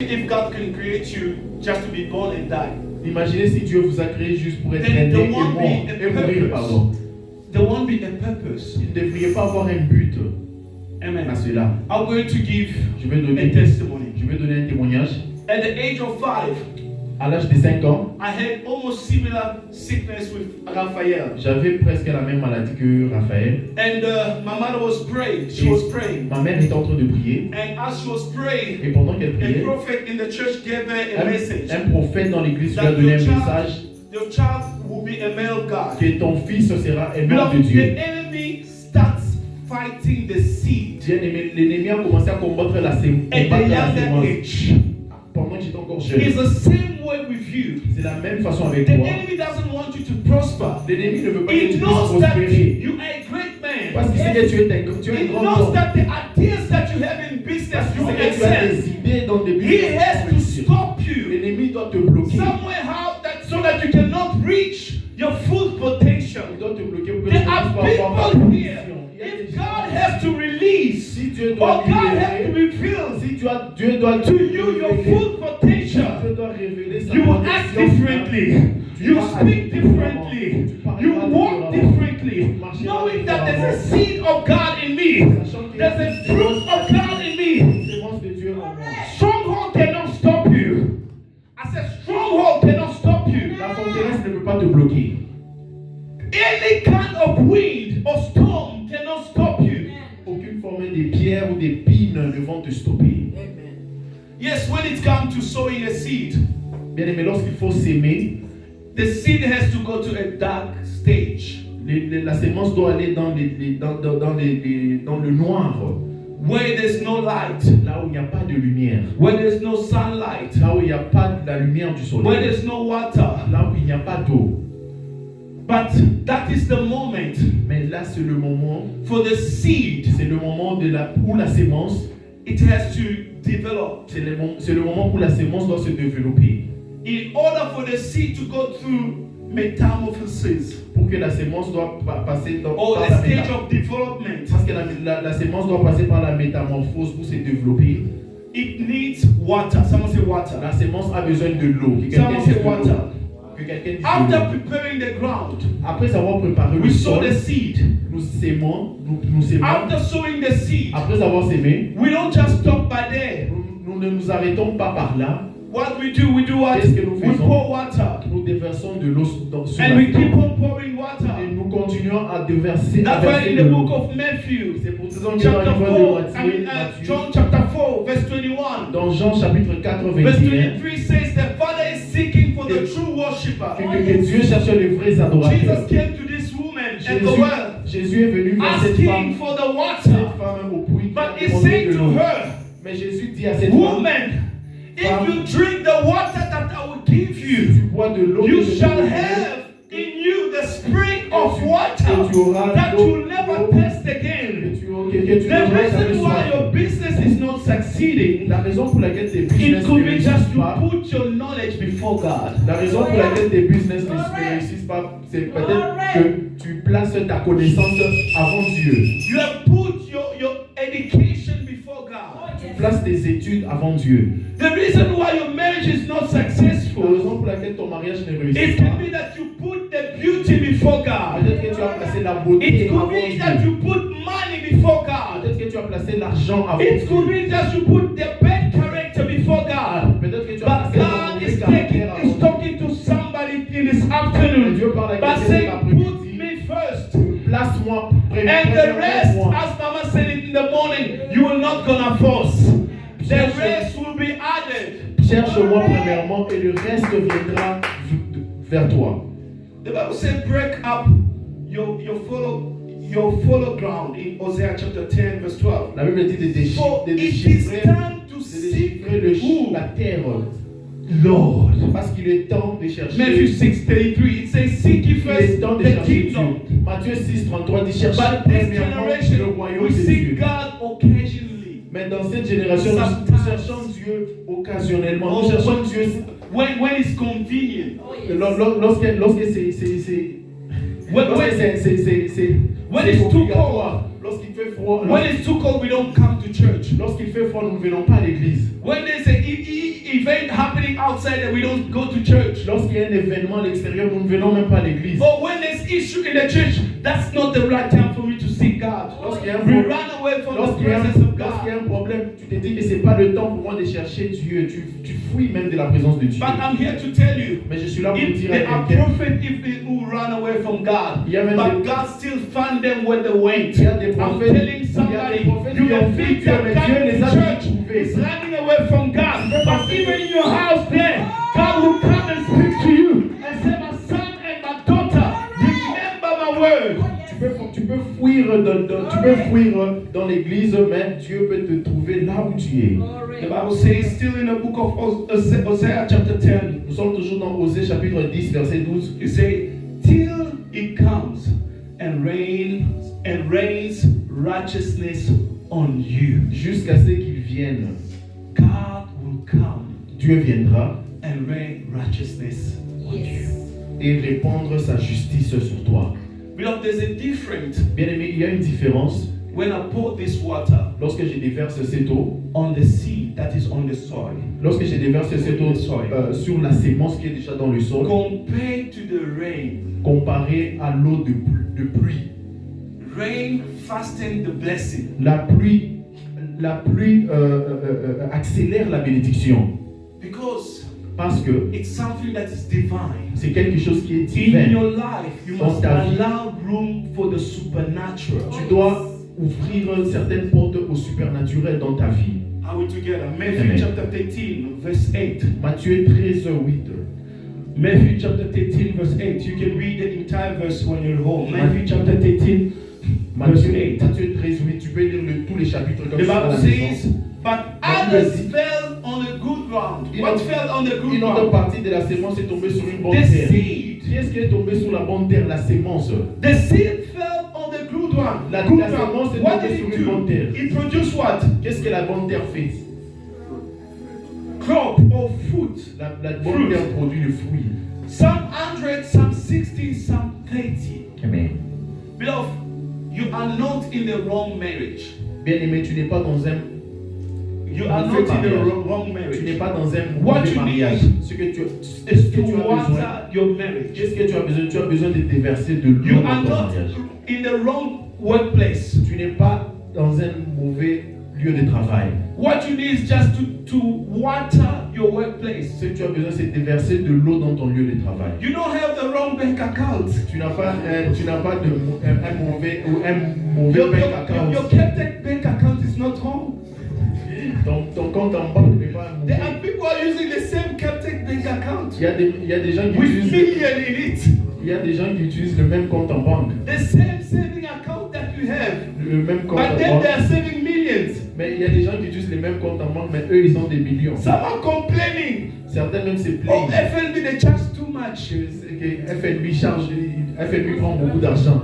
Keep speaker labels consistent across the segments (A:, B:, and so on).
A: if God can create you just to be born and die.
B: Imaginez si Dieu vous a créé juste pour être
A: Then
B: né
A: there
B: et
A: won't
B: mourir, pardon.
A: There won't be a purpose.
B: Il ne devrait pas avoir un but
A: Amen.
B: à cela.
A: I'm going to give
B: Je vais donner
A: a testimony.
B: un témoignage.
A: At the age of 5,
B: À l'âge de 5 ans,
A: I had almost similar sickness with Raphael.
B: j'avais presque la même maladie que Raphaël.
A: And my mother was praying. She was praying.
B: Ma mère était en train de prier.
A: And as she was praying,
B: Et pendant qu'elle
A: a
B: priait,
A: prophet in the church gave her a message.
B: un prophète dans l'église lui a
A: That
B: donné un
A: your
B: message
A: child will be a man of God.
B: que ton fils sera un homme de
A: Beloved,
B: Dieu.
A: the enemy starts fighting the seed
B: Bien-aimé, l'ennemi a commencé à combattre la
A: at
B: semence.
A: a younger age.
B: Pendant que j'étais encore
A: It's
B: jeune.
A: the same way with you.
B: C'est la même façon avec
A: The
B: toi.
A: enemy doesn't want you to prosper.
B: L'ennemi ne veut pas que
A: He
B: tu puisses
A: knows that
B: prospérer.
A: you are a great man.
B: Parce qu'il sait que tu es un
A: He
B: grand
A: knows
B: homme.
A: that the ideas that you have in business,
B: Parce qu'il
A: you
B: sait que tu as
A: excel.
B: des idées dans des
A: He
B: business.
A: has to stop you
B: L'ennemi doit te bloquer.
A: somewhere so that you cannot reach your full potential.
B: Il doit te bloquer pour que tu
A: There
B: puisses
A: are
B: pas avoir ta
A: people here.
B: position. Il y a des
A: If
B: gens-
A: God has to release,
B: Si Dieu
A: or
B: doit
A: God has to
B: libérer,
A: reveal
B: si Dieu doit
A: to you your full potential,
B: Dieu doit révéler sa
A: you will act
B: potentiel.
A: differently. You speak differently. You walk differently. Knowing that there's a seed of God in me. There's a fruit of God in me.
B: Sémence de Dieu en moi.
A: Stronghold cannot stop you. I said stronghold cannot stop you.
B: La forteresse ne peut pas te bloquer.
A: Any kind of wind or storm cannot stop you.
B: Aucune forme de pierre ou de pine ne vont te stopper.
A: Yes, when it comes to sowing a seed,
B: Bien aimé, lorsqu'il faut s'aimer,
A: the seed has to go to a dark stage
B: la sémence doit aller dans le noir,
A: where there's no light,
B: là où il n'y a pas de lumière,
A: where there's no sunlight,
B: là où il n'y a pas de la lumière du
A: where
B: soleil,
A: there's no water.
B: là où il n'y a pas d'eau.
A: But that is the moment
B: Mais là, c'est le moment,
A: for the seed.
B: c'est le moment où la sémence,
A: It has to develop.
B: c'est le moment où la sémence doit se développer.
A: In order for the seed to go through metamorphosis
B: Pour que la sémence doit passer
A: or
B: par
A: a
B: la
A: stage of development,
B: parce que la sémence doit passer par la métamorphose pour se développer.
A: it needs water. Someone say water.
B: La sémence a besoin de l'eau. Que
A: Someone
B: quelqu'un
A: say
B: dise de l'eau.
A: water.
B: Que quelqu'un dise de
A: After
B: l'eau.
A: preparing the ground,
B: Après avoir préparé le
A: we sow
B: sol,
A: the seed.
B: nous sémons.
A: After sowing the seed,
B: Après avoir sémé,
A: we don't just stop by there.
B: nous ne nous arrêtons pas par là.
A: What we do what?
B: Qu'est-ce que nous
A: We
B: faisons?
A: pour water.
B: Nous déversons de l'eau sur
A: And
B: la
A: we keep
B: terre.
A: on pouring water.
B: Et nous continuons à déverser,
A: That's why in
B: de
A: the
B: l'eau.
A: book of Matthew,
B: C'est pour ça que dans
A: chapter
B: le livre
A: 4,
B: de Matthieu,
A: John chapter 4, verse 21.
B: dans Jean chapitre 4,
A: Verse
B: 21,
A: 23 says the Father is seeking for the true worshipper.
B: que Dieu cherche les vrais adorateurs.
A: Jesus came to this woman and the world
B: Jésus est venu vers cette
A: asking
B: femme
A: for the water.
B: femme au puits.
A: But he
B: qui a demandé
A: said
B: de
A: to
B: l'eau.
A: her,
B: Mais Jésus dit à cette femme,
A: woman, if you drink the water that I will give
B: si
A: you,
B: tu bois de l'eau,
A: you
B: que je te
A: shall
B: donnerai,
A: have in you the spring of
B: et
A: water
B: tu auras
A: that
B: l'eau-
A: you'll never taste
B: que
A: again.
B: tu
A: The
B: n'auras jamais
A: reason why
B: soif.
A: your business is not succeeding,
B: La raison pour laquelle tes
A: it
B: business
A: could
B: ne
A: be
B: réussissent
A: just you
B: pas,
A: put your knowledge before God.
B: la raison pour laquelle tes business ne réussissent pas, c'est peut-être que tu places ta connaissance avant Dieu.
A: You have put your education before God.
B: Tu places tes études avant Dieu.
A: The reason why your marriage is not
B: La
A: successful,
B: raison pour laquelle ton mariage ne réussit
A: it
B: pas,
A: can be that you put the beauty before God.
B: peut-être que tu as placé la beauté
A: It
B: avant
A: could be that
B: Dieu.
A: you put money before God.
B: Peut-être que tu as placé l'argent avant
A: It could
B: Dieu.
A: be that you put the bad character before God.
B: Peut-être que tu as
A: But
B: placé ton
A: God
B: mauvais
A: is
B: caractère avant Dieu.
A: talking to somebody in this
B: Et
A: afternoon
B: Dieu parle à
A: by
B: quelqu'un cet
A: saying, put
B: après-midi.
A: me first.
B: Place-moi,
A: And the rest,
B: moi.
A: as Mama said it in the morning, you will not gonna force. The rest will be added.
B: Cherche-moi premièrement et le reste viendra vers toi.
A: The Bible says, break up your follow ground in Hosea chapter 10, verse 12.
B: La Bible dit de
A: For it is
B: déchiffrer
A: time to seek who?
B: la terre.
A: Lord.
B: Parce qu'il est temps de chercher.
A: Matthew 6:33. It says, seek ye
B: Il est
A: first
B: temps de
A: the
B: chercher
A: kingdom.
B: Dieu. Matthieu 6:33 dit chercher
A: But this
B: premièrement le
A: generation,
B: royaume
A: we
B: de
A: seek
B: Dieu.
A: God occasionally.
B: Mais dans cette génération, nous cherchons Dieu occasionnellement. Nous cherchons Dieu
A: When it's convenient.
B: lorsque c'est
A: When it's too
B: obligatoire.
A: cold.
B: Lorsqu'il fait froid,
A: When it's too cold, we don't come to church.
B: lorsqu'il fait froid, nous ne venons pas à l'église.
A: When there's an event happening outside, and we don't go to church.
B: Lorsqu'il y a un événement à l'extérieur, nous ne venons même pas à l'église.
A: But when there's issue in the church, that's not the right time for me to seek God.
B: Lorsqu'il y a un
A: We
B: problème,
A: run away from the
B: lorsqu'il y a
A: presence of
B: lorsqu'il y
A: God.
B: a un problème, tu te dis que c'est pas le temps pour moi de chercher Dieu. Tu fuis même de la présence de Dieu.
A: But I'm here to tell you,
B: Mais je suis là pour
A: if
B: dire
A: they
B: à
A: are
B: quelqu'un,
A: prophets, if they who run away from God,
B: Il y a même
A: but
B: des-
A: God still found them where they went.
B: il y a des
A: I'm
B: prophètes,
A: telling
B: il y a des
A: somebody,
B: prophètes
A: you
B: qui ont
A: may
B: fui
A: think
B: Dieu,
A: that
B: mais
A: God
B: Dieu
A: in
B: les a
A: church
B: trouvés.
A: is running away from God, but even in your house there, God will come and speak to you and say, my son and my daughter, remember my word.
B: Tu peux fuir dans l'église, mais Dieu peut te trouver là où tu es.
A: The Bible says, still in the book of Hosea chapter 10,
B: Nous sommes toujours dans Osée chapitre 10, verset 12.
A: it says, till it comes and rains righteousness on you.
B: Jusqu'à ce qu'il vienne,
A: God will come
B: Dieu viendra
A: and rain righteousness on you.
B: et répandre sa justice sur toi.
A: Beloved, there's a difference
B: Bien aimé, il y a une différence
A: when I pour this water
B: lorsque je déverse cette eau,
A: on the seed that is on the soil
B: lorsque je déverse cette eau sur la sémence qui est déjà dans le sol,
A: compared to the rain.
B: comparé à l'eau de pluie.
A: Rain fasten the blessing.
B: La pluie accélère la bénédiction
A: Because
B: parce que
A: it's something that is divine.
B: c'est quelque chose qui est
A: In
B: divin.
A: your life, you
B: Dans
A: must
B: ta vie.
A: allow room for the supernatural.
B: Tu dois ouvrir certaines portes au surnaturel dans ta vie.
A: Are we together? Matthew
B: Amen.
A: chapter 13, verse 8.
B: Matthieu 13, 8.
A: Matthew chapter 13, verse 8. You can read the entire verse when you're home. Matthew chapter 13, verse 8.
B: Matthieu 13, 8. Tu peux lire tous les chapitres comme
A: The
B: ça.
A: Bible says, but others
B: Vas-y.
A: fell on the good ground.
B: Une
A: What
B: autre-
A: fell on the good
B: Une autre
A: ground?
B: partie de la sémence est tombée sur une bonne
A: The
B: terre.
A: seed.
B: Qui est-ce qui est tombé sur la bonne terre? La sémence.
A: The seed fell on the good ground.
B: La
A: Good
B: semence
A: ground.
B: est
A: What
B: tombée
A: did
B: sur
A: it
B: une bonne
A: do?
B: terre.
A: It produced what?
B: Qu'est-ce que la bonne terre fait?
A: Crop or fruit.
B: La bonne terre produit le fruit.
A: Some 100, some 60, some 30.
B: Amen.
A: Beloved, you are not in the wrong marriage.
B: Bien aimé, tu n'es pas dans un
A: You are not in the wrong
B: tu n'es
A: marriage.
B: pas dans un
A: What
B: mauvais
A: you
B: mariage.
A: need
B: Ce que tu
A: Is to
B: as besoin.
A: water your marriage.
B: Qu'est-ce que tu as besoin? Tu as besoin de déverser de l'eau
A: You
B: dans
A: are
B: ton
A: not
B: mariage.
A: in the wrong workplace.
B: Tu n'es pas dans un mauvais lieu de travail.
A: What you need is just to water your workplace.
B: Ce que tu as besoin, c'est de déverser de l'eau dans ton lieu de travail.
A: You don't have the wrong bank account.
B: Tu n'as pas un mauvais
A: Your
B: bank account.
A: Capitec bank account is not wrong.
B: Ton compte en banque n'est pas
A: There
B: mauvais.
A: are people who are using the same Capitec bank account
B: Il y a des gens qui
A: with
B: utilisent
A: million in it.
B: il y a des gens qui utilisent le même compte en banque,
A: The same saving account that you have.
B: le même compte en
A: But then they
B: banque.
A: are saving millions.
B: Mais il y a des gens qui utilisent les mêmes comptes en banque, mais eux ils ont des millions.
A: Some are complaining.
B: Certains même se
A: Oh,
B: plaignent
A: FNB, they charge too much.
B: que FNB prend beaucoup d'argent.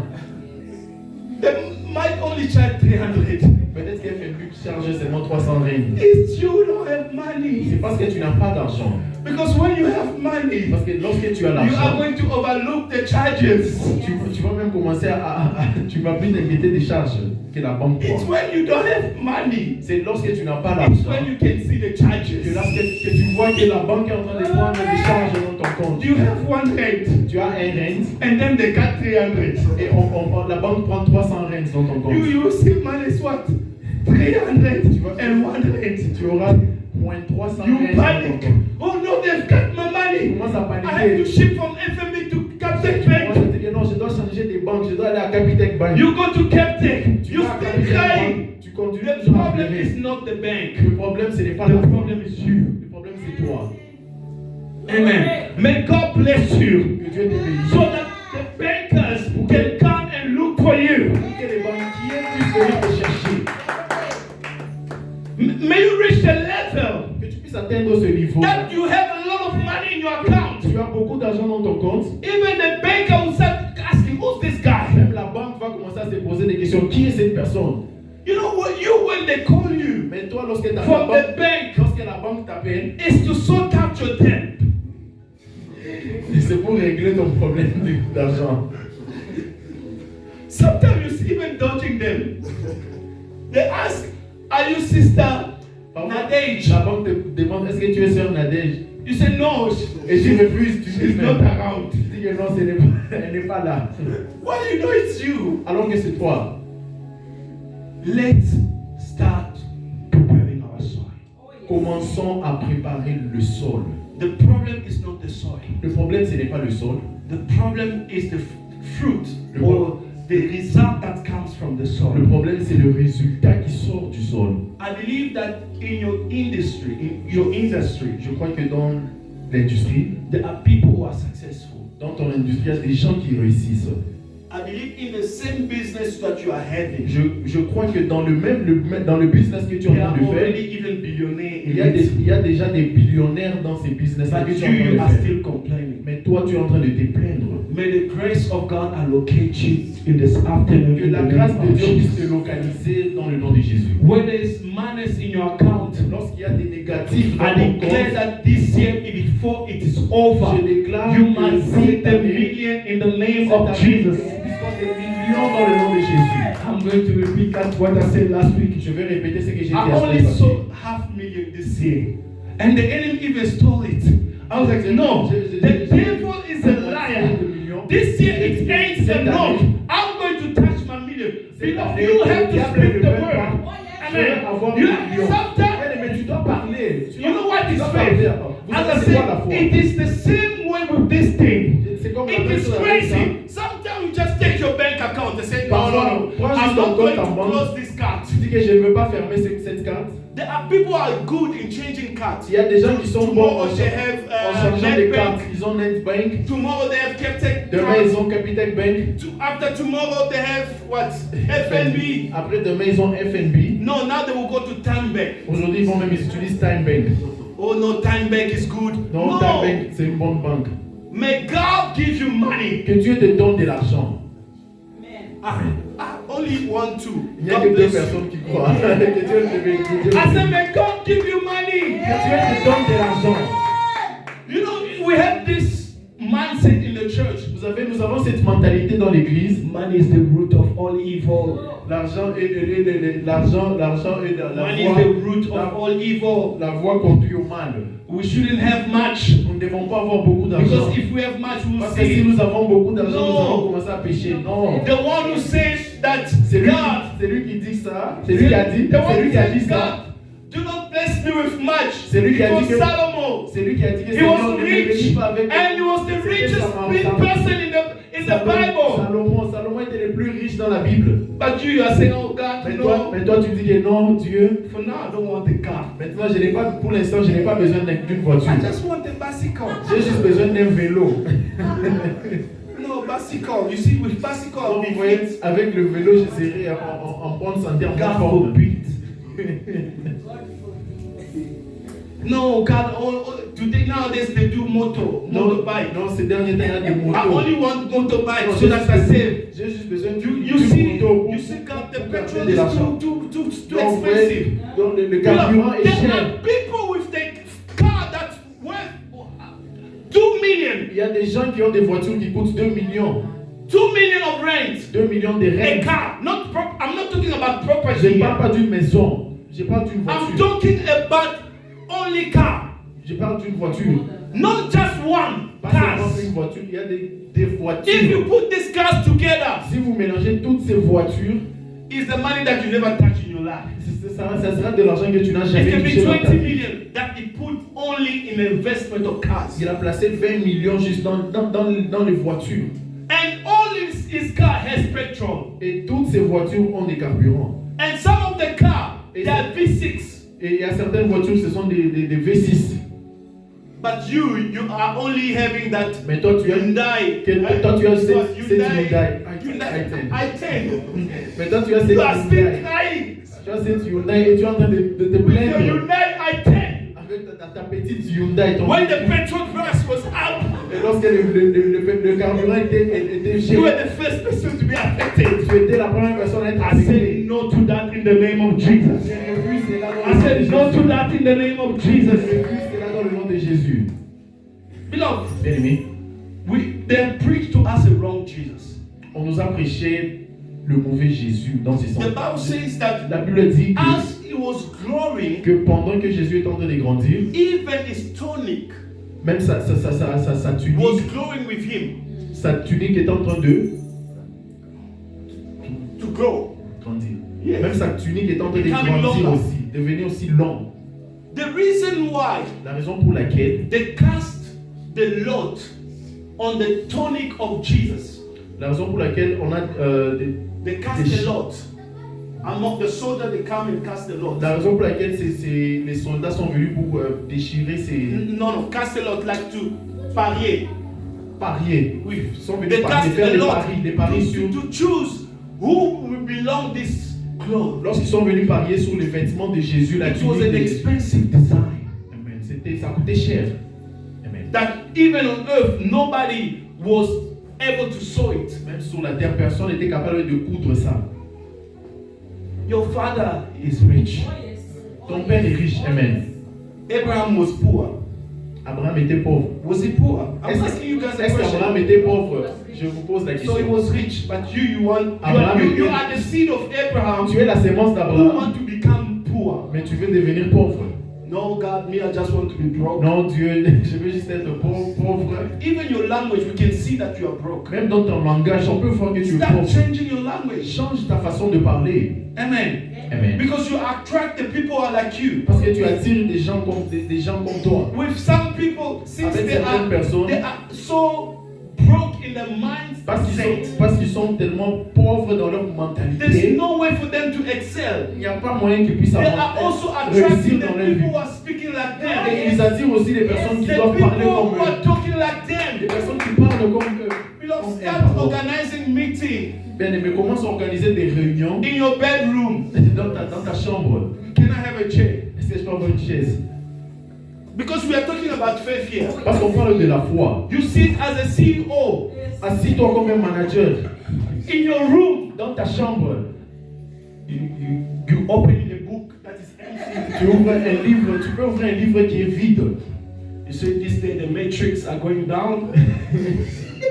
A: They might only charge 300.
B: Peut-être que FNB charge seulement 300 règnes.
A: It's you don't have
B: C'est
A: money.
B: parce que tu n'as pas d'argent.
A: Because when you have money,
B: Parce que lorsque tu as
A: you are
B: l'argent,
A: going to overlook the charges.
B: tu vas même commencer tu vas plus t'inquiéter des charges que la banque
A: It's
B: prend.
A: when you don't have money.
B: C'est lorsque tu n'as pas
A: It's
B: l'argent
A: when you can see the
B: que
A: charges.
B: lorsque tu vois que la banque est en train de prendre des charges dans ton compte.
A: You have one rent,
B: Tu as un rent
A: and then they got 300.
B: et la banque prend 300 rents dans ton compte.
A: You see minus what? 300 and one rent.
B: Tu auras moins 300
A: You
B: rents dans ton
A: panic.
B: compte.
A: Oh no, they've got my
B: Tu
A: money.
B: commences à
A: I have to
B: paniquer.
A: shift from FMB to Capitec
B: Moi,
A: Bank.
B: je te dis non, je dois changer des banques, je dois aller à Capitec Bank.
A: You go to Capitec.
B: Tu
A: You
B: vas à
A: still
B: Capitec Bank,
A: crying.
B: tu continues
A: The
B: toujours à
A: problem
B: pleurer.
A: is not the bank.
B: Le problème, ce n'est pas
A: The
B: la banque.
A: problem is you.
B: Le problème, c'est toi.
A: Amen. May God bless you
B: Que Dieu te bénisse.
A: so that the bankers can come and look for you.
B: Que les banquiers puissent venir te chercher.
A: May you reach the level
B: Que tu puisses atteindre ce niveau.
A: that you have a lot of money in your account.
B: Tu as beaucoup d'argent dans ton compte.
A: Even the banker will start asking, who's this guy?
B: Même la banque va commencer à se poser des questions. Qui est cette personne?
A: You know what? You, when they call you
B: Mais toi, lorsque la
A: from the
B: banque,
A: bank,
B: lorsque la banque t'appelle,
A: is to sort out your debt.
B: c'est pour régler ton problème d'argent.
A: Sometimes you even dodging them. They ask, are you sister Nadej?
B: La banque te demande, est-ce que tu es sœur Nadej?
A: You say no.
B: Et tu refuses, tu dis
A: She's not around.
B: Tu dis que non, elle n'est pas là.
A: Well, you know it's you.
B: Alors que c'est toi.
A: Let's start preparing our soil.
B: Commençons à préparer le sol.
A: The problem is not the soil.
B: Le problème, ce n'est pas le sol.
A: The problem is the fruit or the result that comes from the soil.
B: Le problème, c'est le résultat qui sort du sol.
A: I believe that in your industry,
B: Je crois que dans l'industrie,
A: there are people who are successful.
B: dans ton industrie, il y a des gens qui réussissent.
A: I believe in the same business that you are having.
B: Je crois que dans le business que tu es
A: There
B: en train
A: are
B: de faire,
A: already even billionaires in
B: il y a déjà des billionnaires dans ces business que
A: but
B: tu es en
A: you
B: train
A: are
B: de faire.
A: still complaining.
B: Mais toi, tu es en train de te plaindre.
A: May the grace of God allocate you in this afternoon.
B: Que
A: In
B: la
A: the
B: grâce
A: name
B: de
A: of
B: Dieu puisse
A: Jesus.
B: te localiser dans le nom de Jésus.
A: When there is minus in your account,
B: Lorsqu'il y a des négatifs dans
A: I
B: ton
A: declare
B: compte,
A: that this year, before it is over,
B: je déclare
A: you
B: que
A: must see
B: cette
A: the
B: année,
A: million in the name
B: cette
A: of
B: année,
A: Jesus.
B: puisqu'on des millions dans le nom de Jésus.
A: I'm going to repeat that what I said last week.
B: Je vais répéter ce que j'ai dit
A: I
B: la
A: only
B: semaine passée.
A: sold $500,000 this year, and the enemy even stole it. I was like, no, the devil is a liar. This year it ain't enough. I'm going to touch my million. Because you have to speak the word. Amen. You have sometimes.
B: Mais tu dois parler.
A: You know what is
B: dois
A: faith?
B: parler. Vous
A: As I
B: savez quoi la foi?
A: said, it is the same way with this thing.
B: C'est comme la
A: It
B: même
A: is
B: chose avec ça.
A: crazy. Sometimes you just take your bank account and say, no,
B: Parfois,
A: no, no,
B: prends
A: I'm
B: juste
A: not
B: ton
A: going
B: compte en
A: to
B: banque.
A: close this card.
B: Tu dis que je ne veux pas fermer cette carte.
A: There are people who are good in changing cards.
B: Il y a des gens qui sont bons en
A: Tomorrow they have
B: changeant des cartes.
A: NetBank.
B: Ils ont NetBank.
A: Tomorrow they have Capitec.
B: Demain, ils ont Capitec Bank.
A: After tomorrow they have what? FNB.
B: Après, demain, ils ont FNB.
A: No, now they will go to TimeBank.
B: Aujourd'hui, ils vont même utiliser Time Bank.
A: Oh no, TimeBank is good.
B: Non,
A: No.
B: Time Bank, c'est une bonne banque.
A: May God give you money.
B: Que Dieu te donne de l'argent.
A: I only want to.
B: Il n'y a
A: God
B: que deux
A: bless you.
B: personnes qui croient. Que Dieu te
A: I said, may God give you money.
B: Que Dieu te donne de l'argent.
A: You know, we have this mindset in the church.
B: Nous avons cette mentalité dans l'église.
A: Money is the root of all evil.
B: L'argent est
A: Money is the root of all evil.
B: la voie conduit au mal.
A: We shouldn't have much.
B: Nous ne devons pas avoir beaucoup d'argent.
A: Because if we have much, we will
B: Parce que si
A: say,
B: nous avons beaucoup d'argent,
A: No.
B: nous allons commencer à pécher. Non.
A: the one who says that
B: C'est
A: God,
B: lui qui dit ça. C'est lui qui a dit,
A: the one
B: c'est lui
A: who
B: qui a
A: says
B: dit ça.
A: God, do not bless me with much.
B: C'est lui qui a
A: It
B: dit
A: was
B: que
A: Solomon.
B: c'est lui qui a dit que
A: He
B: Seigneur,
A: was
B: ne me bénis
A: rich,
B: pas avec
A: and he was the
B: C'était
A: richest person in the Bible.
B: Salomon était le plus riche dans la Bible.
A: But you are saying, oh God, no.
B: Mais toi, tu dis que non, Dieu.
A: For now, I don't want the car.
B: Maintenant, pour l'instant, je n'ai pas besoin d'une voiture.
A: I just want a bicycle.
B: J'ai juste besoin d'un vélo.
A: No, bicycle. You see, with bicycle, I'll
B: Donc,
A: be
B: vous voyez,
A: fit.
B: avec le vélo, je serai en bonne santé, en bonne
A: God
B: forme.
A: forbid. No, God, today nowadays they do motorbike.
B: Non, ces derniers temps, il y a des
A: I
B: motos.
A: only want motorbike
B: Non,
A: so that I save.
B: J'ai juste besoin
A: You see, God, the petrol is too
B: Donc,
A: expensive.
B: donc le carburant est
A: There
B: cher.
A: are people with the car that's worth 2 million.
B: Il y a des gens qui ont des voitures qui coûtent 2 millions.
A: 2 million of rent.
B: 2 millions de
A: A
B: rentes.
A: car, I'm not talking about
B: Je
A: property.
B: ne parle pas d'une maison. Je parle d'une
A: I'm
B: voiture.
A: talking about only car.
B: Je parle d'une voiture.
A: Not just one
B: Pas seulement
A: car.
B: une voiture, il y a des voitures.
A: If you put these cars together,
B: Si vous mélangez toutes ces voitures,
A: it's the money that you never touch in your life.
B: ça sera de l'argent que tu n'as
A: It
B: jamais
A: can be
B: touché dans ta
A: 20
B: vie.
A: million that he put only in investment of cars.
B: Il a placé 20 millions juste dans les voitures.
A: And all his car has petrol.
B: Et toutes ces voitures ont des carburants.
A: And some of the car, they are V6.
B: Et il y a certaines voitures, ce sont des V6.
A: But you are only having that
B: Mais toi, tu as
A: Hyundai.
B: toi, tu as cette
A: Hyundai.
B: Hyundai.
A: I-10.
B: Mais toi, tu as cette
A: You are still
B: Hyundai.
A: crying.
B: Tu as cette Hyundai et tu es en train de te
A: With your
B: plaindre.
A: Hyundai I-10.
B: Avec ta petite Hyundai. Ton
A: When the petrol price was up,
B: Et lorsque le carburant était
A: you
B: cher,
A: were the first person to be affected.
B: tu étais la première personne à être
A: I
B: affectée.
A: said no to that in the name of Jesus.
B: J'ai refusé cela dans
A: I
B: le nom de
A: said no
B: Jésus.
A: to that in the name of
B: J'ai
A: Jesus.
B: refusé cela dans le nom de Jésus.
A: Beloved,
B: Bien aimé,
A: they preached to us a wrong Jesus.
B: on nous a prêché le mauvais Jésus dans ses
A: The Bible
B: sens.
A: says that
B: La Bible dit
A: as he was growing,
B: que pendant que Jésus est en train de grandir,
A: even his tunic
B: même sa
A: was
B: tunique,
A: growing with him
B: est en train de
A: to grow.
B: grandir.
A: Yes.
B: Même sa tunique est en train de
A: Becoming
B: grandir
A: longer.
B: aussi, devenir aussi long.
A: The reason why
B: La raison pour laquelle,
A: they cast the lot on the tunic of Jesus,
B: on a
A: they cast the lot. Among the soldiers, they come and cast the lot.
B: la raison pour laquelle les soldats sont venus pour déchirer ces
A: No, cast the lot like to parier.
B: pariers.
A: Oui.
B: Ils sont venus
A: They
B: parier,
A: cast
B: faire
A: the
B: des
A: lot
B: paris sur.
A: to choose who will belong this cloth.
B: Lorsqu'ils sont venus parier sur les vêtements de Jésus, la
A: It was
B: tunique
A: an
B: de-
A: expensive design
B: Amen. Ça coûtait cher. Amen.
A: that even on earth nobody was able to sew it.
B: Même sur la terre, personne n'était capable de coudre ça.
A: Your father is rich.
B: Ton père est riche. Amen.
A: Abraham was poor.
B: Abraham était pauvre.
A: Was he poor? I'm
B: Est-ce
A: asking you guys a
B: est-ce qu'Abraham
A: question.
B: était pauvre? Je vous pose la
A: So
B: question.
A: he was rich, but you
B: Abraham
A: you
B: était-
A: are the seed of Abraham.
B: Tu es la sémence
A: Who
B: d'Abraham,
A: want to become poor?
B: mais tu veux devenir pauvre.
A: No, God, me, I just want to be broke.
B: Non, Dieu, je veux juste être pauvre.
A: Even your language, we can see that you are broke.
B: Même dans ton langage, on peut voir que tu es
A: Start
B: pauvre.
A: changing your language.
B: Change ta façon de parler.
A: Amen.
B: Amen.
A: Because you attract the people who are like you.
B: Parce que tu attires des gens comme toi.
A: With some people, since
B: Avec
A: they
B: certaines personnes,
A: are so broke in their
B: parce
A: mindset,
B: qu'ils sont tellement pauvres dans leur
A: there's
B: mentalité,
A: no way for them to excel.
B: il n'y a pas moyen qu'ils puissent
A: They are also attracting
B: réussir
A: the
B: dans leur
A: people
B: vie.
A: who are speaking like
B: Et
A: them.
B: ils attirent aussi les personnes qui
A: The
B: doivent
A: people
B: parler
A: who
B: comme
A: are
B: eux.
A: talking like
B: Les
A: them.
B: personnes qui parlent comme eux.
A: Beloved,
B: Comme elles,
A: start
B: pardon.
A: organizing meeting
B: Bien aimé, commence à organiser des réunions
A: in your bedroom.
B: dans ta chambre.
A: Can I have a chair?
B: Est-ce que je peux avoir une chaise?
A: Because we are talking about faith here.
B: Parce qu'on parle de la foi.
A: You sit as a CEO
B: Assis-toi comme un manager
A: in your room.
B: dans ta chambre.
A: You open a book that is empty.
B: Tu ouvres un livre, tu peux ouvrir un livre qui est vide.
A: You say this day the matrix are going down,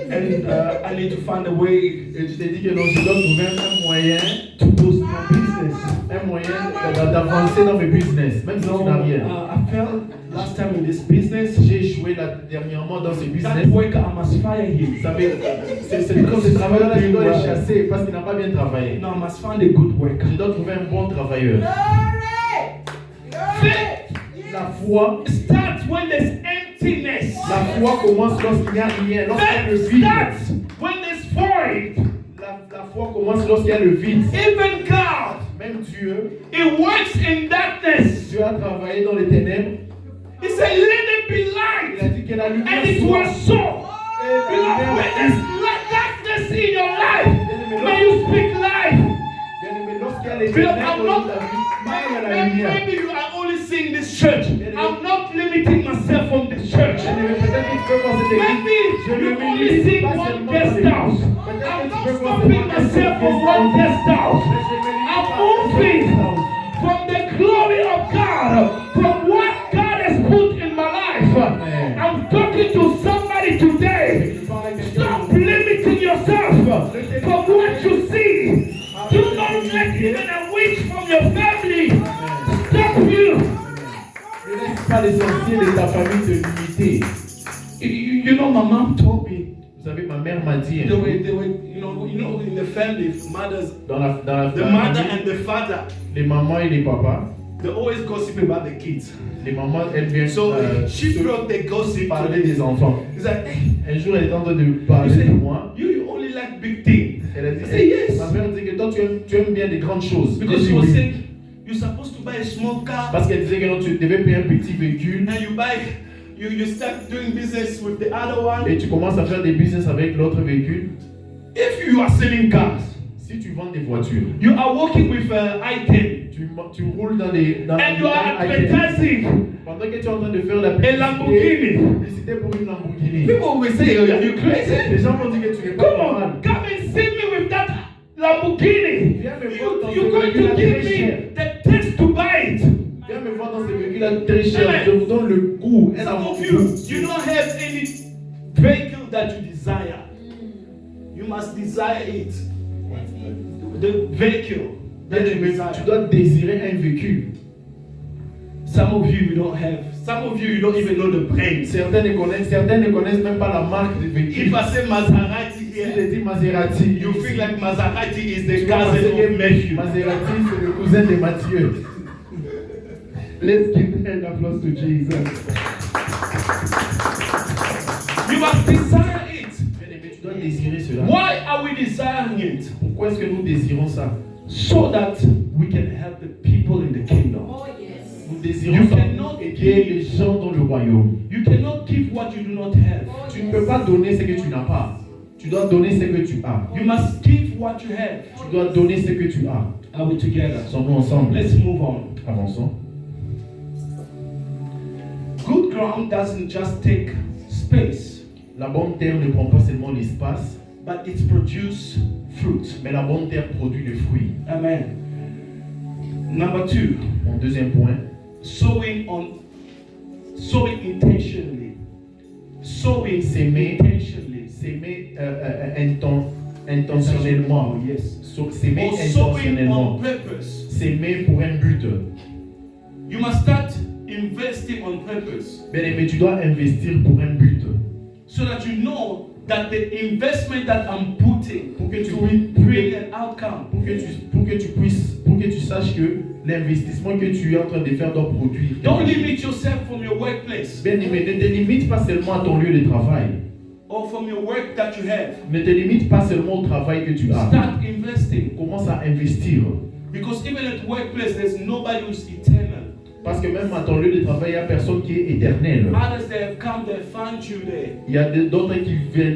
A: and I need to find a way
B: Et tu t'es dit que non, je dois trouver un moyen
A: to boost my business.
B: un moyen d'avancer dans mes business, même si tu n'as rien.
A: I felt last time in this business,
B: J'ai échoué dernièrement dans ce
A: that
B: business.
A: worker I must fire him.
B: Vous savez, c'est because ce travailleur-là, je dois le chasser parce qu'il n'a pas bien travaillé.
A: Now I must find a good worker.
B: Je dois trouver un bon travailleur.
A: Faith
B: La foi,
A: starts when there's emptiness.
B: la foi commence lorsqu'il n'y a rien, lorsqu'il y a le
A: Faith
B: vide.
A: starts when there's void.
B: La foi commence lorsqu'il y a le vide.
A: Even God,
B: Même Dieu,
A: He works in darkness.
B: Dieu a travaillé dans les ténèbres.
A: He said, "Let it be
B: Il a
A: light,"
B: dit que la
A: and
B: lumière
A: it
B: soit.
A: was so. Beloved, when there's darkness in your life, may you speak life.
B: Bien aimé, lorsqu'il y a les
A: Beloved,
B: ténèbres
A: I'm
B: dans
A: not.
B: ta vie, parle à la lumière.
A: Maybe you are only seeing this church. I'm not limiting myself from this church.
B: Bien aimé, peut-être que tu peux voir cette église.
A: Maybe
B: Je
A: you
B: ne
A: only
B: limite
A: see
B: pas
A: one
B: seulement
A: guest
B: dans l'église.
A: house.
B: Peut-être
A: I'm
B: que tu
A: not
B: peux voir
A: stopping
B: seulement
A: myself from
B: guest
A: one
B: house.
A: guest house.
B: Mais je me limite
A: I'm
B: pas à un
A: moving
B: guest house.
A: from the glory of God, from what God has put in my life.
B: Amen.
A: I'm talking to somebody today. Stop limiting yourself from what you see. Do not let even a witch from your family stop you.
B: Ne laisse pas les sorciers de ta famille te limiter.
A: You know, my mom told me
B: Vous savez, ma mère m'a dit,
A: they were, you know, in the family, mothers,
B: dans la
A: the mother
B: famille,
A: and the father,
B: les mamans et les papas,
A: they always gossip about the kids.
B: les mamans aiment bien
A: So she
B: se
A: brought the gossip to
B: parler
A: this.
B: des enfants.
A: He's like, hey,
B: Un jour, elle est en train de
A: you,
B: parler
A: say,
B: de moi.
A: you only like big things.
B: Elle a dit,
A: I say, yes.
B: ma mère dit que toi, tu aimes bien les grandes choses.
A: Because
B: J'ai
A: she
B: dit
A: was
B: oui.
A: saying, you're supposed to buy a small car,
B: Parce qu'elle disait que non, tu devais payer un petit véhicule
A: and you start doing business with the other one.
B: et tu commences à faire des business avec l'autre véhicule.
A: If you are selling cars,
B: Si tu vends des voitures,
A: you are working with item,
B: tu roules dans les
A: and you are
B: dans-
A: advertising
B: pendant que tu es en train de faire la
A: a Lamborghini.
B: publicité pour une Lamborghini.
A: People will say, oh, are you crazy?
B: Les gens vont dire que tu n'es pas
A: Come
B: normal.
A: on, come and see me with that Lamborghini.
B: Viens me voir dans
A: You're
B: ce
A: going
B: véhicule
A: to
B: très
A: give
B: cher.
A: me the test to buy it.
B: Viens me voir dans ce véhicule très cher.
A: Amen.
B: Je vous donne le goût. Un
A: Some of
B: avant-goût.
A: you don't have any vehicle that you desire. You must desire it. the vehicle that you
B: Bien-aimé,
A: desire.
B: tu dois désirer un véhicule.
A: Some of you don't have. Some of you don't even know the brand.
B: Certains ne connaissent même pas la marque du véhicule.
A: If I say Maserati
B: Si
A: here,
B: je dis Maserati,
A: you feel like Maserati is the
B: tu vas penser
A: cousin
B: que
A: of Matthew.
B: Maserati, c'est le cousin de Mathieu. Let's give an applause to Jesus.
A: You must desire it.
B: Bien-aimé, tu dois désirer cela.
A: Why are we desiring it?
B: Pourquoi est-ce que nous désirons ça?
A: So that we can help the people in the kingdom.
C: Oh, yes.
B: Nous désirons
A: You
B: ça
A: cannot
B: pour aider les gens dans le royaume.
A: You cannot give what you do not have.
C: Oh,
B: Tu ne peux pas donner ce que tu n'as pas. Tu dois donner ce que tu as.
A: You must give what you have.
B: Tu dois donner ce que tu as.
A: Are we together?
B: Sommes-nous ensemble?
A: Let's move on.
B: Avançons.
A: Good ground doesn't just take space,
B: La bonne terre ne prend pas seulement l'espace,
A: but it produces fruit.
B: mais la bonne terre produit le fruit.
A: Amen. Number 2,
B: Mon deuxième point,
A: sowing intentionally. Sowing
B: S'aimer.
A: intentionally.
B: s'aimer intentionnellement.
A: Oh, yes.
B: S'aimer
A: Or sowing on
B: intentionnellement.
A: purpose.
B: S'aimer pour un but.
A: You must start investing on purpose
B: Bien aimé, tu dois investir pour un but.
A: so that you know that the investment that I'm putting
B: Pour que tu
A: to
B: puisses,
A: bring an outcome.
B: pour que tu saches que l'investissement que tu es en train de faire doit produire.
A: Don't limit yourself from your workplace
B: Bien aimé, ne te limite pas seulement à ton lieu de travail.
A: or from your work that you have.
B: Ne te limite pas seulement au travail que tu as.
A: Start investing.
B: Commence à investir.
A: Because even at workplace, there's nobody who's eternal.
B: Parce que même à ton lieu de travail, il n'y a personne qui est éternel.
A: Others, they have come, they found you there.
B: Il y a d'autres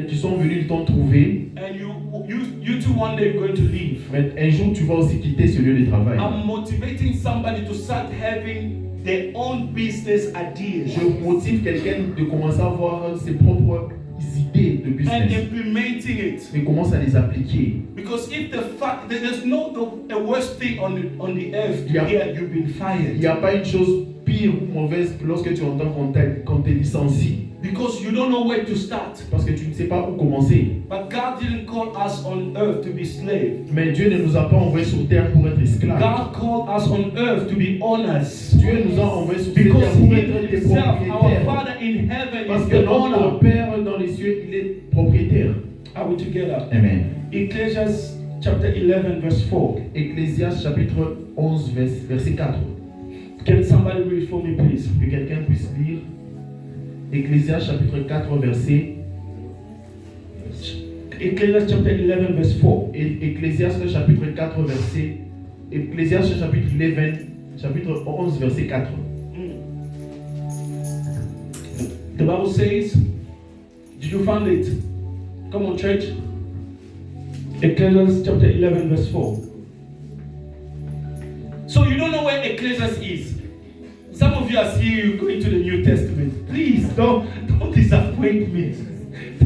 B: qui sont venus, ils t'ont trouvé.
A: And you too one day going to leave.
B: Mais un jour, tu vas aussi quitter ce lieu de travail.
A: I'm motivating somebody to start having their own business ideas
B: Je motive quelqu'un de commencer à avoir ses propres idées de
A: and
B: business.
A: implementing it.
B: Et commence à les appliquer.
A: Because if the fact there's no a worst thing on the earth to
B: Yeah.
A: hear you've been
B: Il
A: fired.
B: n'y a pas une chose pire ou mauvaise que lorsque tu entends qu'on te licencie.
A: Because you don't know where to start.
B: Parce que tu ne sais pas où commencer.
A: But God didn't call us on earth to be slaves.
B: Mais Dieu ne nous a pas envoyés sur terre pour être esclaves.
A: God called us on earth to be owners.
B: Dieu nous a envoyés sur cette terre
A: Because
B: pour
A: He
B: être des
A: Himself, our
B: propriétaires.
A: Father in heaven,
B: Parce
A: is
B: que
A: the
B: notre
A: owner.
B: Père dans les cieux, il est propriétaire.
A: Are we together?
B: Amen.
A: Ecclesiastes chapter 11, verse 4.
B: Ecclésiaste chapitre 11, verset 4.
A: Can somebody read for me, please?
B: Que quelqu'un puisse lire Ecclésiaste chapitre 4, verset.
A: Ecclesiastes chapter 11, verse 4.
B: Ecclésiaste chapitre 4, verset. Ecclésiaste chapitre 11, chapitre 11, verset 4.
A: The Bible says, did you find it? Come on, church. Ecclesiastes chapter 11, verse 4. So you don't know where Ecclesiastes is. Some of you are here going to the New Testament. Please don't disappoint me.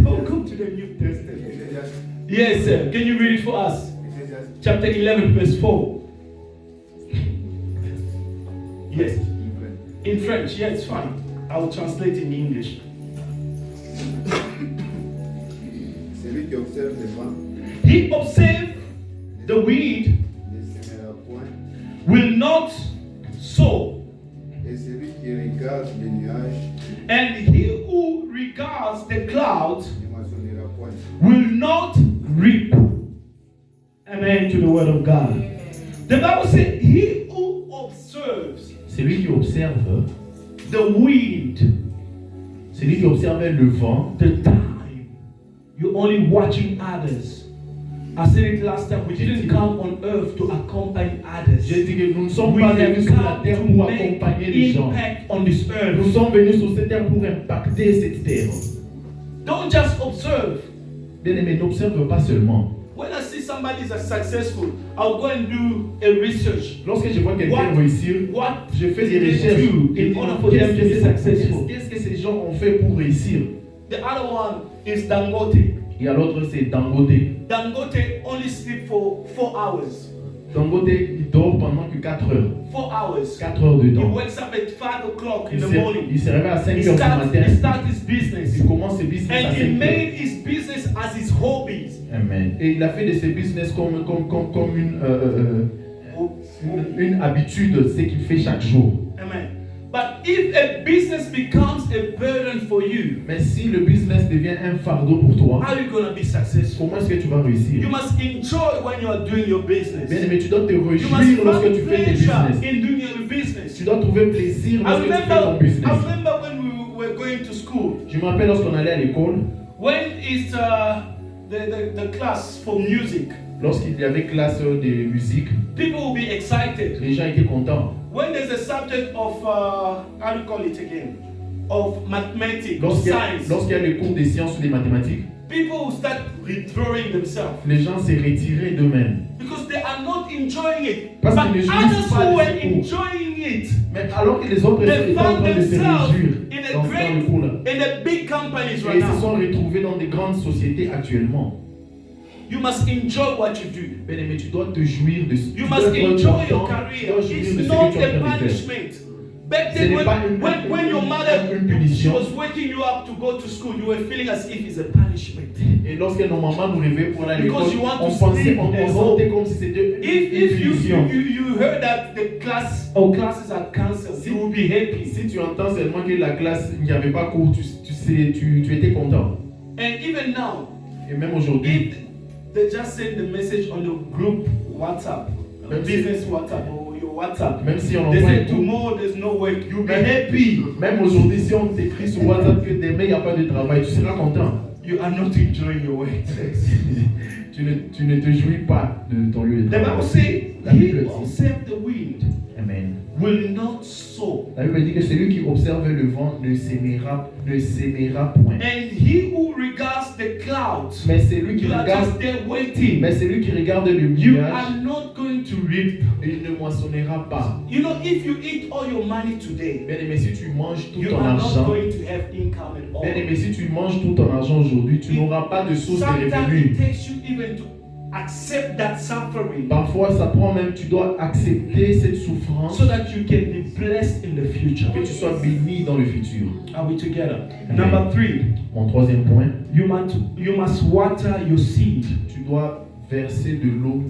A: Don't go to the New Testament. Yes, sir. Can you read it for us? Chapter 11, verse 4. Yes. In French, yeah, it's fine. I will translate in English.
D: Celui qui observe les vents
A: He observed the wind
D: ne sèmera point,
A: will not sow,
D: et celui qui regarde les nuages
A: and he who regards the clouds
D: ne moissonnera point.
A: will not reap. Amen to the word of God. The Bible says, he who observes
B: Celui qui observe,
A: the wind,
B: celui qui observe le vent,
A: the time, you're only watching others. I said it last time, we didn't come on earth to accompany others.
B: j'ai dit que nous ne sommes
A: We
B: pas
A: have
B: venus sur la
A: come
B: terre
A: to
B: pour
A: make
B: accompagner les gens.
A: impact on this
B: Nous
A: earth.
B: sommes venus sur cette terre pour impacter cette terre.
A: Don't just observe.
B: Bien aimé, n'observe pas seulement.
A: When I see somebody is successful, I'll go and do a research.
B: Lorsque je vois quelqu'un
A: What-
B: réussir,
A: What
B: je fais
A: did
B: des
A: they
B: recherches.
A: do in order for them to be successful?
B: Qu'est-ce que ces gens ont fait pour réussir?
A: The other one is Dangote.
B: Et à l'autre, c'est Dangote.
A: Dangote only sleep for 4 hours.
B: Dangote, il dort pendant que 4 heures.
A: 4 hours.
B: 4 heures de
A: He
B: temps.
A: wakes up at 5 o'clock in
B: Il
A: the morning.
B: se réveille à 5
A: He
B: heures du
A: starts
B: matin.
A: his business.
B: Il commence ses business à
A: And
B: 5
A: he
B: heures.
A: made his business as his hobbies.
B: Amen. Et il a fait de ses business comme une habitude, c'est qu'il fait chaque jour.
A: Amen. But if a business becomes a burden for you,
B: Mais si le business devient un fardeau pour toi,
A: how are you going to be successful?
B: comment est-ce que tu vas réussir?
A: You must enjoy when you are doing your business.
B: Bien aimé, tu dois te
A: You must
B: réjouir lorsque
A: find
B: tu fais tes
A: pleasure
B: business.
A: in doing your business.
B: Tu dois trouver plaisir
A: I
B: lorsque tu fais ton
A: remember
B: business.
A: when we were going to school.
B: Je me rappelle lorsqu'on allait à l'école,
A: When is the class for music?
B: lorsqu'il y avait classe de musique,
A: People will be excited.
B: les gens étaient contents.
A: When there's a subject of how do you call it again? Of mathematics or
B: Lorsqu'il y
A: science,
B: a les cours des sciences ou des mathématiques,
A: people will start withdrawing themselves
B: les gens s'est retirés d'eux-mêmes.
A: because they are not enjoying it.
B: Parce
A: But
B: qu'ils ne jouissent
A: others
B: pas
A: who
B: de
A: were
B: ces cours.
A: enjoying it,
B: Mais alors que les autres
A: they
B: étaient en
A: found
B: train de se
A: themselves
B: réjouir
A: in
B: dans le cours-là.
A: in the big companies
B: Et
A: right
B: ils se
A: now.
B: sont retrouvés dans des grandes sociétés actuellement.
A: You must enjoy what you do.
B: Bien aimé, tu dois te jouir de ce
A: You
B: tu
A: must
B: dois être
A: enjoy your
B: content,
A: career.
B: tu dois jouir
A: It's
B: de ce
A: not
B: que tu es
A: a
B: en train de faire.
A: punishment. Back
B: Ce
A: then,
B: n'est pas
A: when your mother
B: une
A: she
B: punition.
A: was waking you up to go to school, you were feeling as if it's a punishment.
B: Et lorsque nos mamans nous réveillent pour aller à l'école,
A: Because you want to
B: on pensait,
A: sleep
B: on
A: at
B: sentait
A: home.
B: comme si c'était
A: If
B: une
A: you
B: punition.
A: heard that the class or classes are cancelled, you will be happy.
B: Si tu entends seulement que la classe, il n'y avait pas cours, tu étais content.
A: And even now,
B: Et même aujourd'hui,
A: if they just send the message on the group WhatsApp, business WhatsApp or your WhatsApp,
B: même si on
A: they
B: envoie
A: say
B: un cours,
A: tomorrow there's no work, you'll be happy.
B: même aujourd'hui, si on t'écrit sur WhatsApp que demain il n'y a pas de travail, tu seras content.
A: You are not enjoying your work.
B: tu ne te jouis pas de ton lieu de
A: The Bible
B: travail.
A: says,
B: La
A: he
B: Bible
A: who
B: dit.
A: observes the wind
B: Amen.
A: will not sow,
B: La Bible dit que celui qui observe le vent ne s'émera point.
A: and he who regards the clouds,
B: Mais celui qui
A: you are
B: regarde,
A: just there waiting.
B: mais celui qui regarde le
A: You
B: nuage,
A: are not going to reap.
B: il ne moissonnera pas.
A: You know, if you eat all your money today,
B: Bien aimé, si tu manges tout
A: you
B: ton
A: are not
B: argent,
A: going to have income at all.
B: bien aimé, si tu manges tout ton argent aujourd'hui, tu n'auras pas de source de
A: Sometimes it
B: revenus.
A: takes you even to accept that suffering
B: Parfois, ça prend même, tu dois accepter cette souffrance
A: so that you can be blessed in the future.
B: pour que tu sois béni dans le futur.
A: Are we together?
B: Amen.
A: Number 3,
B: Mon troisième point,
A: you must water your seed,
B: tu dois verser de l'eau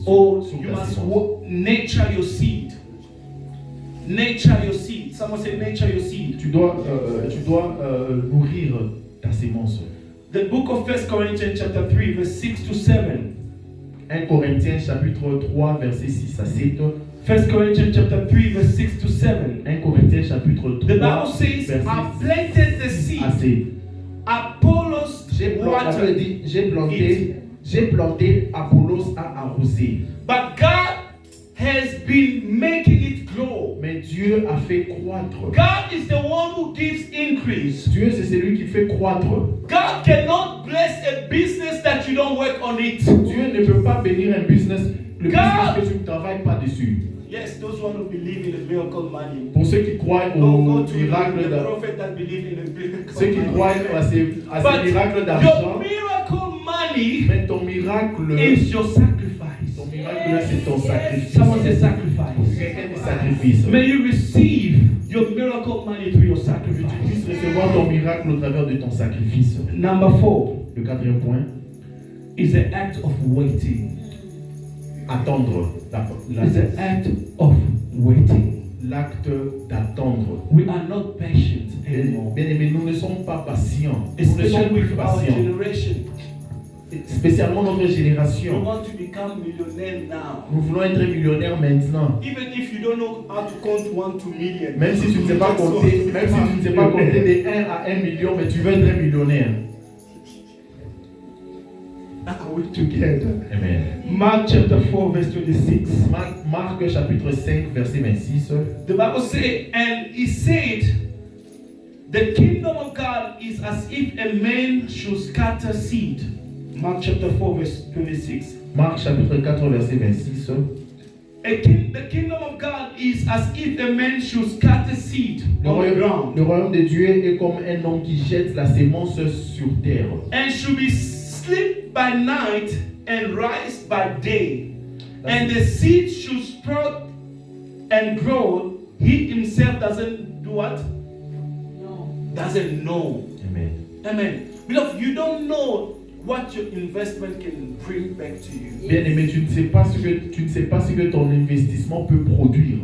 A: or
B: sur
A: you
B: ta
A: must
B: semence.
A: nature your seed. Nature your seed. Someone say nature your seed.
B: Tu dois nourrir ta sémence.
A: The book of 1 Corinthians chapter 3 verse 6 to 7.
B: 1 Corinthiens chapitre 3 verset 6 à 7.
A: 1 Corinthians chapter 3 verse 6 to 7.
B: 1 Corinthiens chapitre 3
A: The Bible says,
B: verset
A: I planted the
B: 6
A: seed,
B: à 7.
A: Apollos
B: La Bible
A: watered,
B: dit, j'ai planté, Apollos a arrosé.
A: but God has been making it grow.
B: Mais Dieu a fait croître.
A: God is the one who gives increase.
B: Dieu, c'est celui qui fait croître.
A: God cannot bless a business that you don't work on it.
B: Dieu ne peut pas bénir un business, le
A: God-
B: business que tu ne travailles pas dessus.
A: Yes, those who believe in the miracle money.
B: Pour ceux qui croient
A: Go
B: au
A: to
B: miracle
A: the
B: d'argent,
A: prophet that believe in the miracle
B: ceux qui
A: money.
B: croient à ces
A: But
B: miracles
A: your
B: d'argent,
A: miracle money
B: mais ton miracle,
A: is your sacrifice.
B: ton miracle, c'est ton sacrifice.
A: Someone say sacrifice.
B: Quelqu'un dit sacrifice.
A: May you receive your miracle money through your
B: Que tu
A: sacrifice.
B: puisses recevoir ton miracle au travers de ton sacrifice.
A: Number 4
B: Le quatrième point,
A: is the act of waiting.
B: attendre.
A: Is the act of waiting.
B: L'acte d'attendre.
A: We are not patient anymore,
B: Bien aimé, nous ne sommes pas patients. Nous ne sommes
A: especially
B: plus
A: with our
B: patients.
A: generation.
B: Spécialement notre
A: We
B: génération.
A: want to become millionaire now.
B: Nous voulons être millionnaires maintenant.
A: Even if you don't know how to count 1 to million.
B: Même si tu ne sais pas compter, même si tu ne sais pas compter de 1 à 1 million, mais tu veux être un millionnaire.
A: Are we together?
B: Amen.
A: Mark chapter 4 verse 26.
B: Marc chapitre 5 verset 26.
A: The Bible says, and he said, the kingdom of God is as if a man should scatter seed. Mark chapter 4 verse 26.
B: Marc chapitre 4 verset 26.
A: The kingdom of God is as if a man should scatter seed on the ground
B: Le royaume de Dieu est comme un homme qui jette la sémence sur terre.
A: and should be sleep by night and rise by day. and the seed should sprout and grow, he himself doesn't do what? Doesn't know.
B: Amen.
A: Amen. Beloved, you don't know what your investment can bring back to you.
B: Bien-aimé, tu ne sais pas ce que ton investissement peut produire.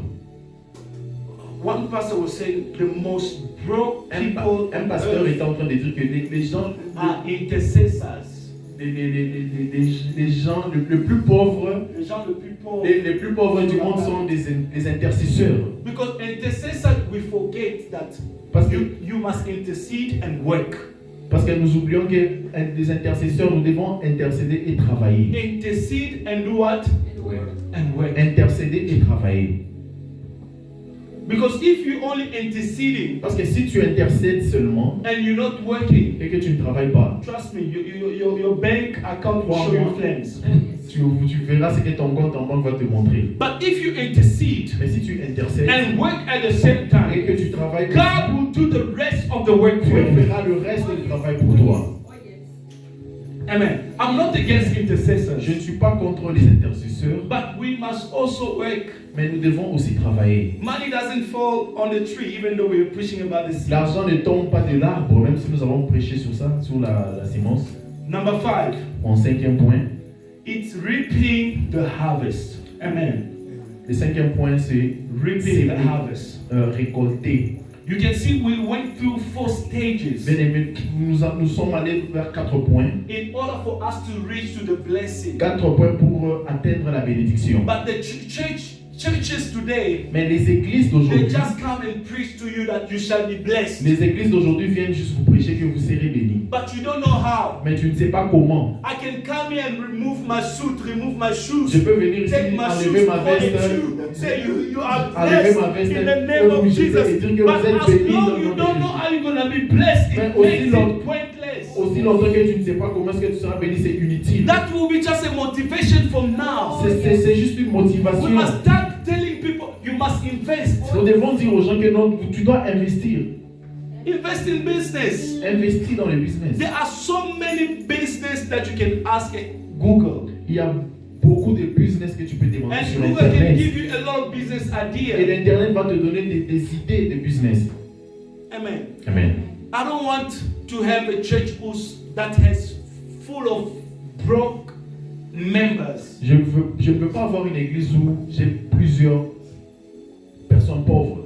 A: One pastor was saying the most broke people
B: Un pasteur était en train de dire que les gens,
A: are intercessors.
B: les gens le plus pauvres,
A: Les gens les plus pauvres.
B: les plus pauvres du monde sont des intercesseurs.
A: Because intercessors, we forget that
B: Parce que,
A: you must intercede and work.
B: parce que nous oublions que des intercesseurs, nous devons intercéder et travailler.
A: Intercede and do what? And work.
B: Intercéder et travailler.
A: Because if you only interceding
B: Parce que si tu intercèdes seulement
A: and you're not working,
B: et que tu ne travailles pas,
A: trust me, your bank account will show you flames.
B: tu verras ce que ton compte en banque va te montrer.
A: But if you intercede
B: Mais si tu intercèdes
A: and work at the same
B: et
A: time,
B: que tu travailles,
A: God will do the rest of the work for
B: Dieu
A: you.
B: fera le reste du travail pour toi.
A: Amen. I'm not against intercessors,
B: Je ne suis pas contre les intercesseurs,
A: but we must also work.
B: mais nous devons aussi travailler.
A: Money doesn't fall on the tree, even though we're preaching about the seed.
B: L'argent ne tombe pas de l'arbre, même si nous avons prêché sur ça, sur la sémence.
A: Number 5,
B: En cinquième point,
A: it's reaping the harvest. Amen.
B: le cinquième point, c'est
A: Reaping the harvest.
B: récolter.
A: You can see we went through 4 stages
B: Bien aimé, nous sommes allés vers 4 points.
A: in order for us to reach to the blessing.
B: 4 points pour atteindre la bénédiction.
A: But the churches today,
B: Mais les églises
A: they
B: d'aujourd'hui,
A: just come and preach to you that you shall be blessed.
B: les églises d'aujourd'hui viennent juste vous prêcher que vous serez bénis.
A: But you don't know how.
B: Mais tu ne sais pas comment.
A: I can come here and remove my suit, remove my shoes,
B: Je peux venir ici,
A: take my
B: enlever
A: shoes,
B: ma
A: put it
B: veste,
A: you, say you are
B: enlever
A: blessed
B: ma veste,
A: in the name of
B: vous jeter et
A: Jesus.
B: dire que
A: But
B: vous êtes
A: as
B: bénis
A: long
B: dans
A: you
B: le nom de
A: don't know
B: Jésus.
A: how you're gonna be blessed,
B: Mais
A: it
B: aussi
A: makes
B: long-
A: it pointless.
B: Aussi longtemps que tu ne sais pas comment est-ce que tu seras béni, c'est inutile.
A: That will be just a motivation from now.
B: C'est juste une
A: We
B: motivation.
A: must start telling people you must invest.
B: Nous devons dire aux gens que non, tu dois investir.
A: Invest in business.
B: Investir dans le business.
A: There are so many business that you can ask at Google.
B: Il y a beaucoup de business que tu peux demander
A: And
B: sur
A: Google can
B: Internet.
A: give you a lot of business
B: Et
A: ideas.
B: l'Internet va te donner des idées de business.
A: Amen.
B: Amen.
A: I don't want to have a church that has full of broke members.
B: Je ne veux pas avoir une église où j'ai plusieurs personnes pauvres.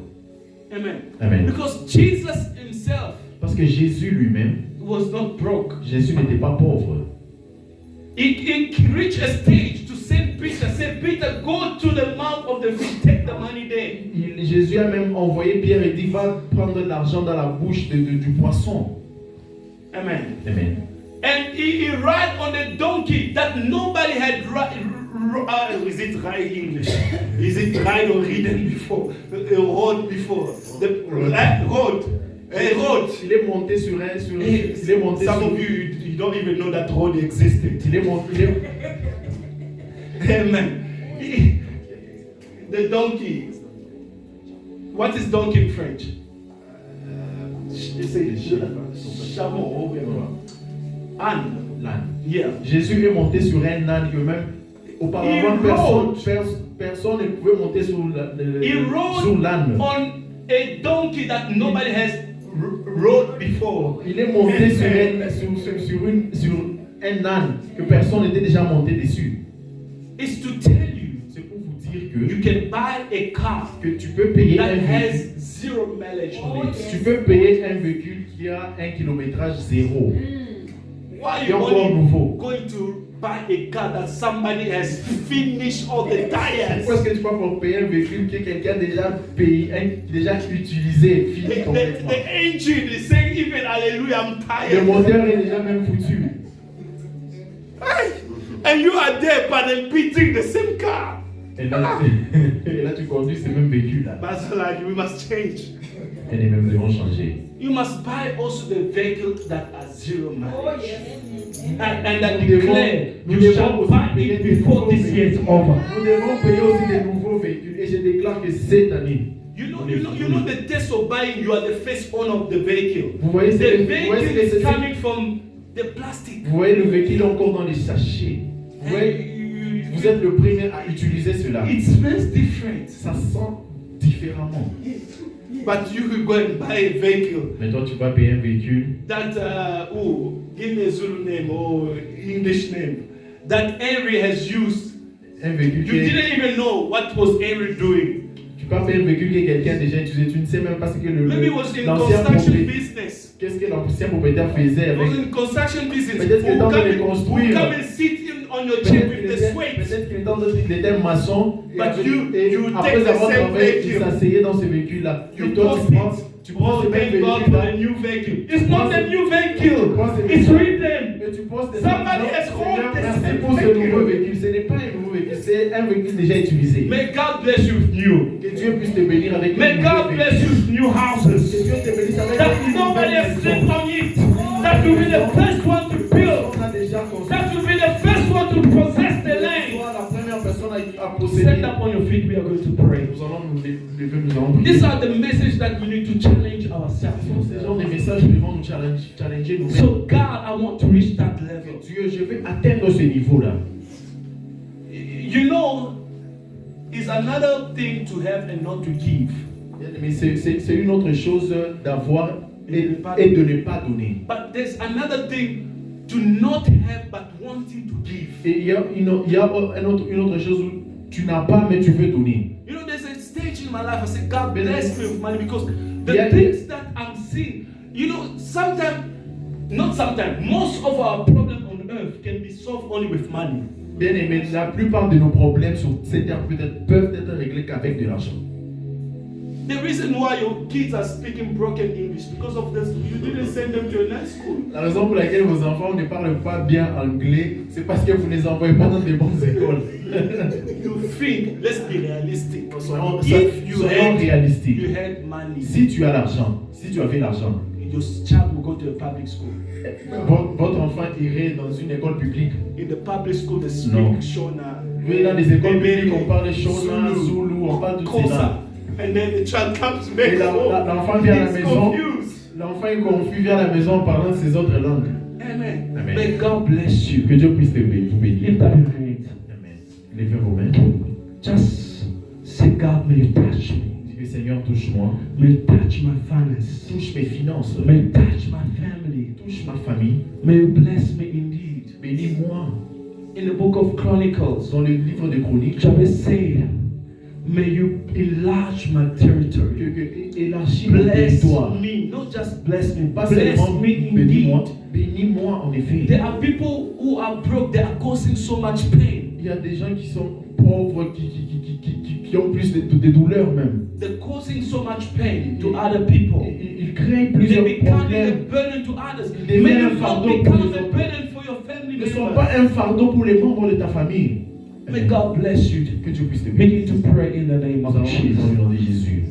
A: Amen.
B: Amen.
A: Because Jesus himself
B: Parce que Jésus lui-même,
A: was not broke.
B: Jésus n'était pas pauvre.
A: He reached a stage to send Peter, say, Peter, go to the mouth of the fish, take the money there.
B: Jésus a même envoyé Pierre et dit va prendre l'argent dans la bouche du poisson.
A: Amen.
B: Amen.
A: And he ride on a donkey that nobody had is it right English? Is it right or ridden before? Rode before? Road. A road.
B: Il est monté sur un. Il est monté
A: Some
B: sur.
A: of you don't even know that road existed.
B: Il est monté.
A: Amen. The donkey. What is donkey in French? Chameau. Âne.
B: L'âne.
A: Yeah.
B: Jésus est monté sur un âne que même auparavant personne ne pouvait monter sur
A: He rode
B: l'âne.
A: on a donkey that nobody has rode before.
B: Il est monté sur un âne que personne n'était déjà monté dessus.
A: It's to tell you,
B: C'est pour vous dire
A: you can buy a car
B: que tu peux payer
A: that
B: un véhicule.
A: has zero mileage on it.
B: Tu peux payer un véhicule qui a un kilométrage zéro.
A: Why
B: Et
A: you
B: encore
A: only
B: nouveau.
A: going to buy a car that somebody has finished all the tires?
B: Pourquoi est-ce que tu vas pour payer un véhicule que quelqu'un a déjà payé, déjà utilisé, fini complètement?
A: The engine is saying even hallelujah, I'm
B: Le
A: tired.
B: moteur est déjà même foutu.
A: And you are there but then beating the same car.
B: Et là, tu conduis ce même véhicule-là.
A: That's like we must change.
B: Et les mêmes devront changer.
A: You must buy also the vehicles that are zero mileage. And that
B: Nous devons-
A: declare
B: nous
A: you
B: devons
A: shall
B: aussi
A: buy
B: payer
A: it
B: des
A: before
B: nouveaux
A: this year is
B: véhicules.
A: over.
B: Nous devons payer aussi des nouveaux véhicules. Et je déclare que cette année,
A: You know the test of buying, you are the first owner of the vehicle.
B: vous voyez,
A: The
B: vous
A: vehicle
B: voyez,
A: is coming from the plastic.
B: vous voyez le véhicule encore dans les sachets. Vous
A: And
B: voyez, Vous êtes le premier à utiliser cela.
A: It smells different.
B: Ça sent différemment.
A: But you could go and buy a vehicle
B: Mais toi, tu vas payer un véhicule
A: that, give me a Zulu name or English name, that Henry has used.
B: un véhicule
A: You
B: que
A: didn't even know what was Henry doing.
B: tu peux payer un véhicule que quelqu'un a déjà utilisé. Tu ne sais même pas ce que
A: Maybe it was in
B: l'ancien
A: construction
B: propriétaire,
A: business.
B: qu'est-ce que l'ancien propriétaire faisait
A: It was
B: avec.
A: in construction business.
B: Peut-être qu'il est en train de
A: Who
B: construire.
A: come and sit on your chair with the sweat.
B: Peut-être qu'il était un maçon. Et,
A: But
B: avec-
A: you
B: et
A: take
B: après
A: the
B: avoir
A: same
B: travaillé, il
A: vehicle.
B: s'asseyait dans ce véhicule-là.
A: You
B: Et toi,
A: post
B: tu prends
A: Oh,
B: ce même
A: thank God for
B: véhicule-là.
A: the new vehicle. It's not the new vehicle. It's written.
B: Et tu postes des
A: Somebody has
B: Seigneur,
A: called the
B: merci
A: same
B: pour ce
A: vehicle.
B: nouveau véhicule. Ce n'est pas un nouveau véhicule, c'est un véhicule déjà utilisé.
A: May God bless you with new.
B: Que Dieu puisse te bénir avec
A: May
B: un nouveau
A: God bless you with new
B: Que
A: houses.
B: Dieu te bénisse avec
A: That
B: une
A: nobody
B: nouvelle
A: has
B: maison.
A: slept on it. That will be the first one to build.
B: On a déjà construit.
A: That will be the first one to possess the land.
B: Sois la première personne à
A: Stand
B: posséder.
A: up on your feet. We are going to pray.
B: Nous allons nous lever, nous allons prier.
A: These are the messages that we need to challenge ourselves.
B: Ce sont des messages qui vont nous challenger nous-mêmes.
A: So God, I want to reach that level.
B: Dieu, je vais atteindre ce niveau-là.
A: You know, it's another thing to have and not to give.
B: Mais c'est une autre chose d'avoir et de ne pas donner.
A: But there's another thing to not have but wanting to give.
B: Et il y a une autre chose où tu n'as pas mais tu veux donner.
A: You know, there's a stage in my life I say, God bless me with money because the
B: Yeah.
A: things that I'm seeing, you know, most of our problems on earth can be solved only with money.
B: Bien aimé, la plupart de nos problèmes sur cette terre peuvent être réglés qu'avec de l'argent.
A: The reason why your kids are speaking broken English because of this, you didn't send them to a nice school.
B: La raison pour laquelle vos enfants ne parlent pas bien anglais, c'est parce que vous ne les envoyez pas dans des bonnes écoles.
A: You think, let's be realistic.
B: Soyons
A: If
B: réalistiques.
A: you had money,
B: Si tu as l'argent, si tu avais l'argent,
A: your child will go to a public school.
B: votre enfant irait dans une école publique.
A: In the public school, they
B: No.
A: speak Shona.
B: Oui, dans les écoles
A: Bébé,
B: publiques, on parle Shona,
A: Zulu,
B: Zulu, on parle de ces langues.
A: Kosa. And then the child comes back
B: Et
A: home.
B: l'enfant vient à la
A: He's
B: maison,
A: confused.
B: l'enfant est confus, vient à la maison en parlant de ses autres langues.
A: Amen.
B: Amen.
A: May God bless you.
B: Que Dieu puisse vous bénir.
A: Lift up your hands.
B: Amen. Levez vos mains.
A: Just say, God, may you touch me.
B: Dites, Seigneur, touche-moi.
A: May you touch my finance.
B: Touche mes finances.
A: May you touch my family.
B: Touche ma famille.
A: May you bless me indeed.
B: Bénis-moi.
A: In the book of Chronicles,
B: Dans le livre de Chroniques,
A: Jabez said, may you enlarge my territory.
B: que élargis mon
A: Bless
B: territoire.
A: me, not just bless me,
B: Pas
A: bless
B: seulement
A: me
B: bénis-moi,
A: indeed.
B: bénis-moi en effet.
A: There are people who are broke, they are causing so much pain.
B: Il y a des gens qui sont pauvres, qui ont plus de douleurs même.
A: They're causing so much pain to other people.
B: Ils créent
A: They
B: plusieurs
A: become a
B: problèmes.
A: burden to others.
B: Ils deviennent
A: May
B: un
A: you not
B: fardeau pour
A: become
B: les
A: a
B: autres.
A: burden for your family
B: Ils ne sont
A: members.
B: pas un fardeau pour les membres de ta famille.
A: May God bless you.
B: Que Dieu puisse te bénir.
A: Begin to pray in the name
B: Nous
A: of
B: allons prier
A: Jesus.
B: dans le nom de Jésus.